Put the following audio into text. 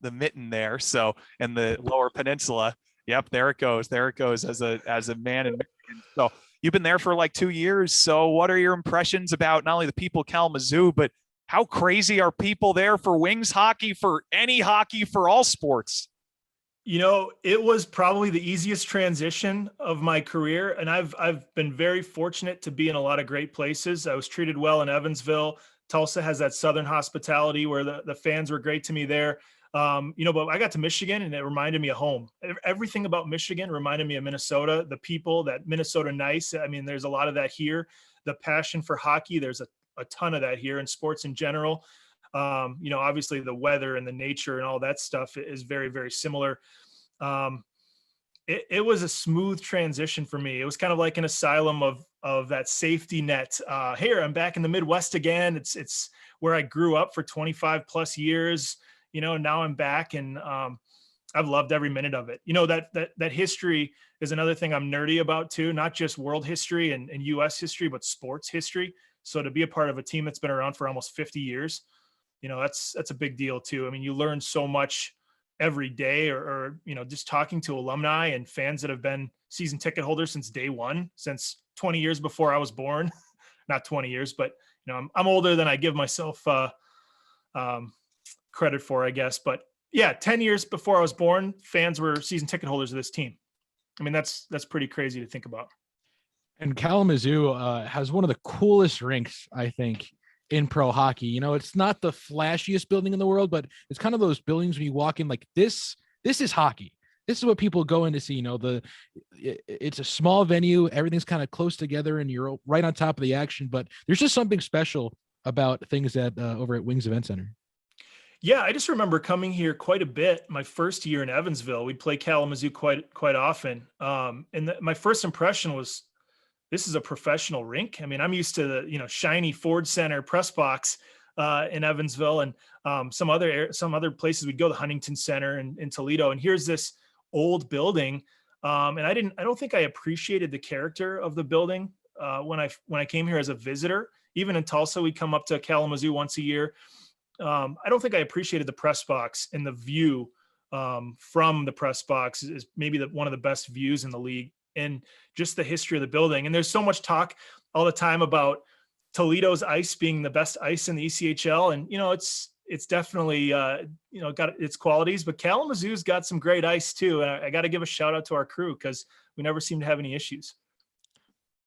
the mitten there. So, in the Lower Peninsula. Yep, there it goes. There it goes as a man in Michigan. So you've been there for like 2 years. So what are your impressions about not only the people of Kalamazoo, but how crazy are people there for wings hockey, for any hockey, for all sports? It was probably the easiest transition of my career, and I've been very fortunate to be in a lot of great places. I was treated well in Evansville. Tulsa has that Southern hospitality where the fans were great to me there. But I got to Michigan and it reminded me of home. Everything about Michigan reminded me of Minnesota. The people, that Minnesota nice. I mean, there's a lot of that here. The passion for hockey, there's a ton of that here, and sports in general. Obviously the weather and the nature and all that stuff is very, very similar. Um, it was a smooth transition for me. It was kind of like an asylum of that safety net. Here, I'm back in the Midwest again. It's where I grew up for 25 plus years. Now I'm back, and I've loved every minute of it. That history is another thing I'm nerdy about too, not just world history and US history, but sports history. So to be a part of a team that's been around for almost 50 years, that's a big deal too. I mean, you learn so much every day, or just talking to alumni and fans that have been season ticket holders since day one, since 20 years before I was born. Not 20 years, but I'm older than I give myself credit for, I guess. But yeah, 10 years before I was born, fans were season ticket holders of this team. I mean, that's pretty crazy to think about. And Kalamazoo has one of the coolest rinks, I think, in pro hockey. It's not the flashiest building in the world, but it's kind of those buildings when you walk in, like this is hockey. This is what people go in to see. It's a small venue. Everything's kind of close together and you're right on top of the action, but there's just something special about things that over at Wings Event Center. Yeah, I just remember coming here quite a bit. My first year in Evansville, we'd play Kalamazoo quite often. My first impression was, this is a professional rink. I mean, I'm used to the shiny Ford Center press box in Evansville, and some other places we'd go, the Huntington Center in Toledo. And here's this old building, and I don't think I appreciated the character of the building when I came here as a visitor. Even in Tulsa, we'd come up to Kalamazoo once a year. I don't think I appreciated the press box, and the view from the press box is maybe one of the best views in the league, and just the history of the building. And there's so much talk all the time about Toledo's ice being the best ice in the ECHL. And, it's definitely, got its qualities, but Kalamazoo's got some great ice too. And I got to give a shout out to our crew, because we never seem to have any issues.